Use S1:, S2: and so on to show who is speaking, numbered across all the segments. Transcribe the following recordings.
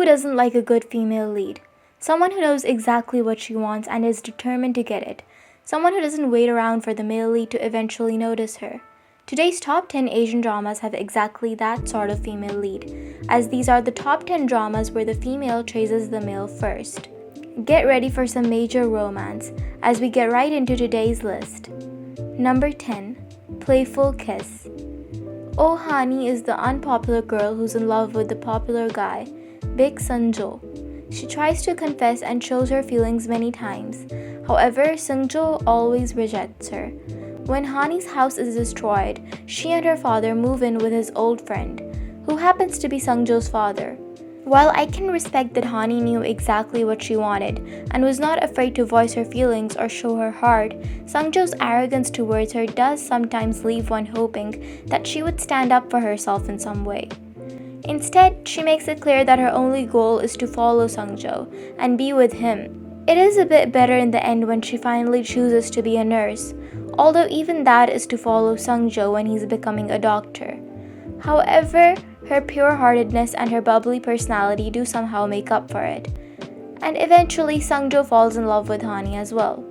S1: Who doesn't like a good female lead? Someone who knows exactly what she wants and is determined to get it. Someone who doesn't wait around for the male lead to eventually notice her. Today's top 10 Asian dramas have exactly that sort of female lead, as these are the top 10 dramas where the female chases the male first. Get ready for some major romance as we get right into today's list. Number 10. Playful Kiss. Oh Hani is the unpopular girl who's in love with the popular guy, Big Sunjo. She tries to confess and shows her feelings many times. However, Sunjo always rejects her. When Hani's house is destroyed, she and her father move in with his old friend, who happens to be Sungjo's father. While I can respect that Hani knew exactly what she wanted and was not afraid to voice her feelings or show her heart, Sungjo's arrogance towards her does sometimes leave one hoping that she would stand up for herself in some way. Instead, she makes it clear that her only goal is to follow Sungjo and be with him. It is a bit better in the end when she finally chooses to be a nurse, although even that is to follow Sungjo when he's becoming a doctor. However, her pure-heartedness and her bubbly personality do somehow make up for it. And eventually, Sungjo falls in love with Hani as well.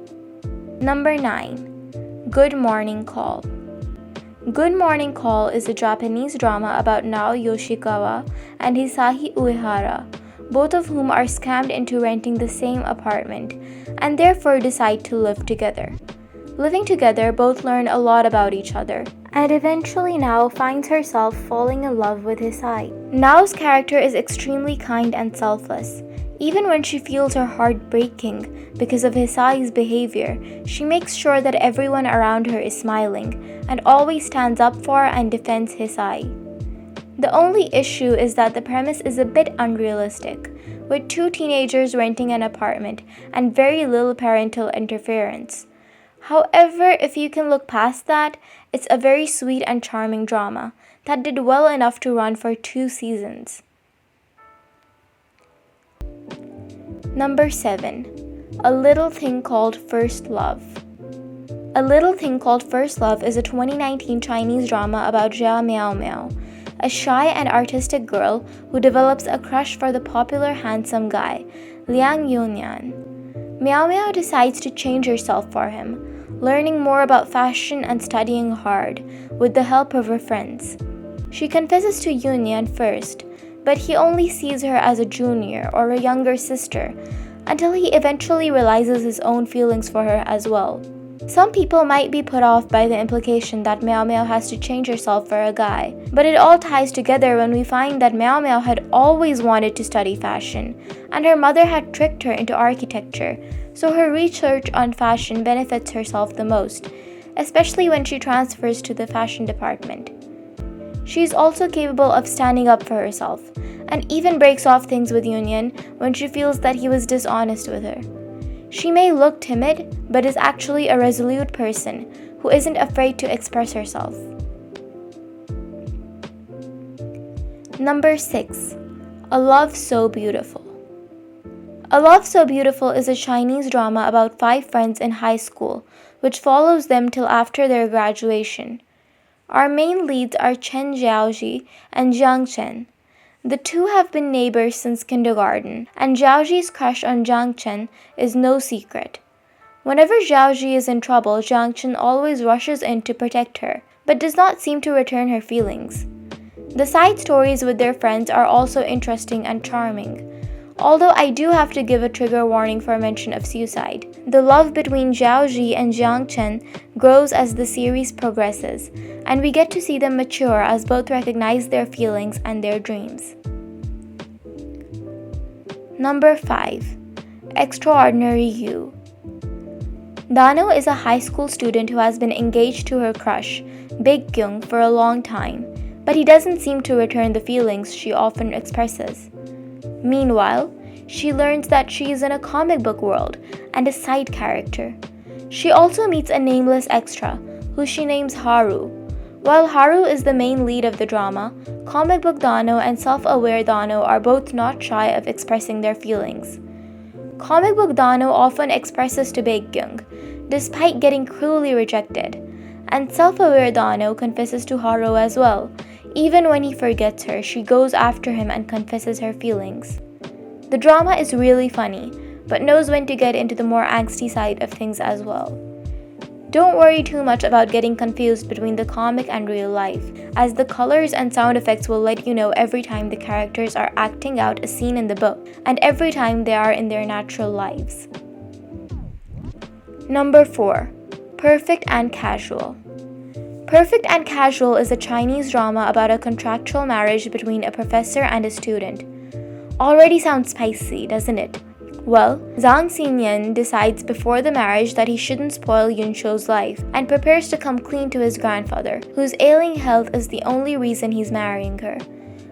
S1: Number 9. Good Morning Call. Good Morning Call is a Japanese drama about Nao Yoshikawa and Hisahi Uehara, both of whom are scammed into renting the same apartment and therefore decide to live together. Living together, both learn a lot about each other, and eventually Nao finds herself falling in love with Hisai. Nao's character is extremely kind and selfless. Even when she feels her heart breaking because of Hisai's behavior, she makes sure that everyone around her is smiling and always stands up for and defends Hisai. The only issue is that the premise is a bit unrealistic, with 2 teenagers renting an apartment and very little parental interference. However, if you can look past that, it's a very sweet and charming drama that did well enough to run for 2 seasons. Number 7. A Little Thing Called First Love. A Little Thing Called First Love is a 2019 Chinese drama about Jia Miao Miao, a shy and artistic girl who develops a crush for the popular handsome guy, Liang Yunyan. Miao Miao decides to change herself for him, learning more about fashion and studying hard with the help of her friends. She confesses to Yunyan first, but he only sees her as a junior or a younger sister until he eventually realizes his own feelings for her as well. Some people might be put off by the implication that Miao Miao has to change herself for a guy, but it all ties together when we find that Miao Miao had always wanted to study fashion, and her mother had tricked her into architecture, so her research on fashion benefits herself the most, especially when she transfers to the fashion department. She is also capable of standing up for herself, and even breaks off things with Yunyan when she feels that he was dishonest with her. She may look timid, but is actually a resolute person who isn't afraid to express herself. Number 6. A Love So Beautiful. A Love So Beautiful is a Chinese drama about 5 friends in high school, which follows them till after their graduation. Our main leads are Chen Xiaoji and Jiang Chen. The two have been neighbors since kindergarten, and Xiaoji's crush on Jiang Chen is no secret. Whenever Xiaoji is in trouble, Jiang Chen always rushes in to protect her, but does not seem to return her feelings. The side stories with their friends are also interesting and charming, although I do have to give a trigger warning for mention of suicide. The love between Xiaoji and Jiang Chen grows as the series progresses, and we get to see them mature as both recognize their feelings and their dreams. Number 5. Extraordinary You. Dano is a high school student who has been engaged to her crush, Big Kyung, for a long time, but he doesn't seem to return the feelings she often expresses. Meanwhile, she learns that she is in a comic book world and a side character. She also meets a nameless extra, who she names Haru. While Haru is the main lead of the drama, comic book Dano and self-aware Dano are both not shy of expressing their feelings. Comic book Dano often expresses to Baekgyung, despite getting cruelly rejected, and self-aware Dano confesses to Haru as well. Even when he forgets her, she goes after him and confesses her feelings. The drama is really funny, but knows when to get into the more angsty side of things as well. Don't worry too much about getting confused between the comic and real life, as the colors and sound effects will let you know every time the characters are acting out a scene in the book, and every time they are in their natural lives. Number 4. Perfect and Casual. Perfect and Casual is a Chinese drama about a contractual marriage between a professor and a student. Already sounds spicy, doesn't it? Well, Zhang Xinyan decides before the marriage that he shouldn't spoil Yunshou's life and prepares to come clean to his grandfather, whose ailing health is the only reason he's marrying her.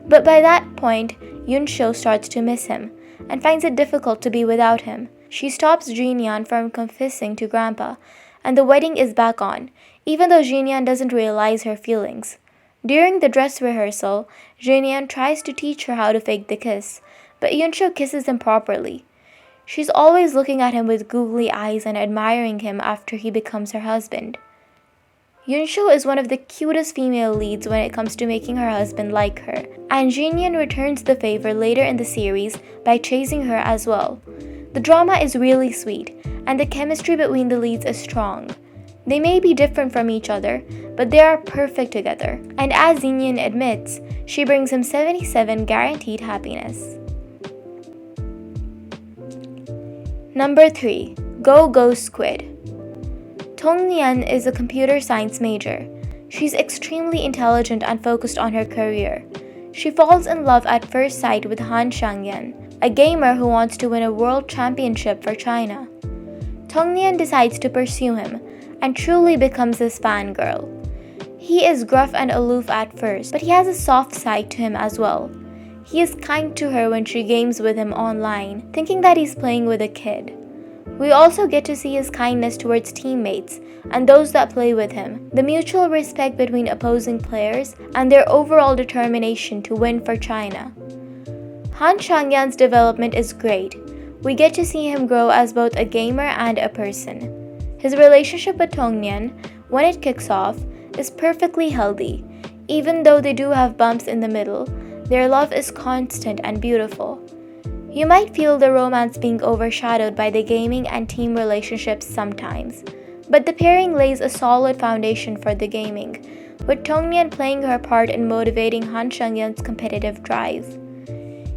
S1: But by that point, Yunshou starts to miss him and finds it difficult to be without him. She stops Jinyan from confessing to Grandpa, and the wedding is back on, even though Jinyan doesn't realize her feelings. During the dress rehearsal, Jinyan tries to teach her how to fake the kiss, but Yunshou kisses him properly. She's always looking at him with googly eyes and admiring him after he becomes her husband. Yunshou is one of the cutest female leads when it comes to making her husband like her, and Jinyan returns the favor later in the series by chasing her as well. The drama is really sweet, and the chemistry between the leads is strong. They may be different from each other, but they are perfect together, and as Jinyan admits, she brings him 77 guaranteed happiness. Number 3. Go Squid. Tong Nian is a computer science major. She's extremely intelligent and focused on her career. She falls in love at first sight with Han Shangyan, a gamer who wants to win a world championship for China. Tong Nian decides to pursue him and truly becomes his fangirl. He is gruff and aloof at first, but he has a soft side to him as well. He is kind to her when she games with him online, thinking that he's playing with a kid. We also get to see his kindness towards teammates and those that play with him, the mutual respect between opposing players, and their overall determination to win for China. Han Shangyan's development is great. We get to see him grow as both a gamer and a person. His relationship with Tong Nian, when it kicks off, is perfectly healthy. Even though they do have bumps in the middle, their love is constant and beautiful. You might feel the romance being overshadowed by the gaming and team relationships sometimes, but the pairing lays a solid foundation for the gaming, with Tong Nian playing her part in motivating Han Shangyan's competitive drive.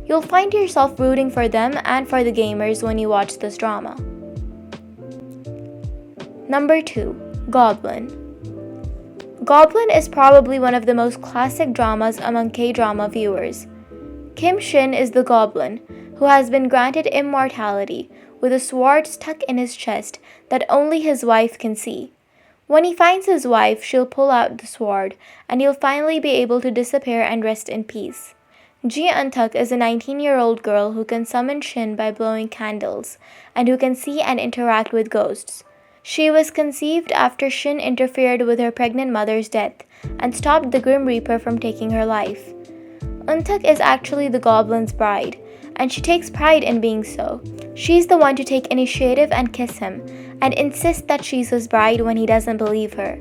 S1: You'll find yourself rooting for them and for the gamers when you watch this drama. Number 2. Goblin. Goblin is probably one of the most classic dramas among K-drama viewers. Kim Shin is the Goblin, who has been granted immortality with a sword stuck in his chest that only his wife can see. When he finds his wife, she'll pull out the sword, and he'll finally be able to disappear and rest in peace. Ji Eun-tak is a 19-year-old girl who can summon Shin by blowing candles, and who can see and interact with ghosts. She was conceived after Shin interfered with her pregnant mother's death and stopped the Grim Reaper from taking her life. Eun-tak is actually the Goblin's bride, and she takes pride in being so. She's the one to take initiative and kiss him, and insist that she's his bride when he doesn't believe her.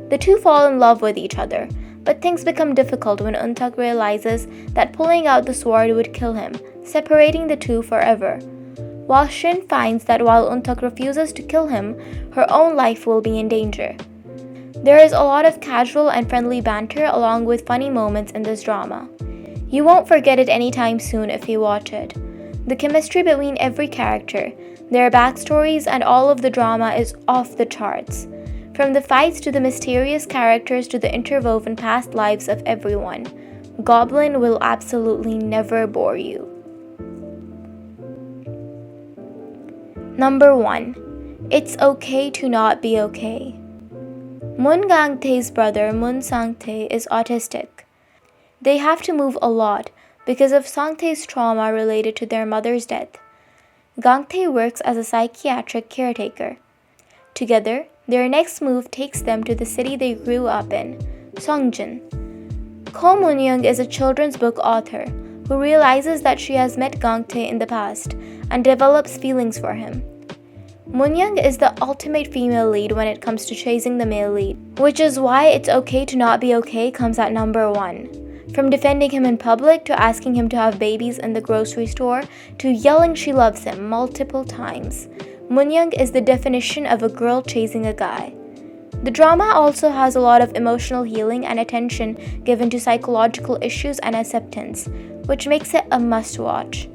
S1: The two fall in love with each other, but things become difficult when Eun-tak realizes that pulling out the sword would kill him, separating the two forever. While Shin finds that while Eun-tak refuses to kill him, her own life will be in danger. There is a lot of casual and friendly banter along with funny moments in this drama. You won't forget it anytime soon if you watch it. The chemistry between every character, their backstories, and all of the drama is off the charts. From the fights to the mysterious characters to the interwoven past lives of everyone, Goblin will absolutely never bore you. Number 1. It's okay to not be okay. Moon Gang-tae's brother Moon Sang-tae is autistic. They have to move a lot because of Sang-tae's trauma related to their mother's death. Gang-tae works as a psychiatric caretaker. Together, their next move takes them to the city they grew up in, Songjin. Ko Moon-young is a children's book author who realizes that she has met Gang-tae in the past and develops feelings for him. Moon-young is the ultimate female lead when it comes to chasing the male lead, which is why It's Okay to Not Be Okay comes at number 1. From defending him in public to asking him to have babies in the grocery store to yelling she loves him multiple times, Moonyoung is the definition of a girl chasing a guy. The drama also has a lot of emotional healing and attention given to psychological issues and acceptance, which makes it a must-watch.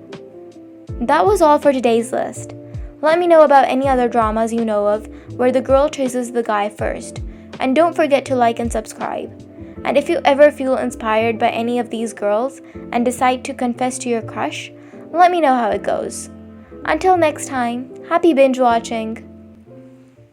S1: That was all for today's list. Let me know about any other dramas you know of where the girl chases the guy first, and don't forget to like and subscribe. And if you ever feel inspired by any of these girls and decide to confess to your crush, let me know how it goes. Until next time, happy binge watching!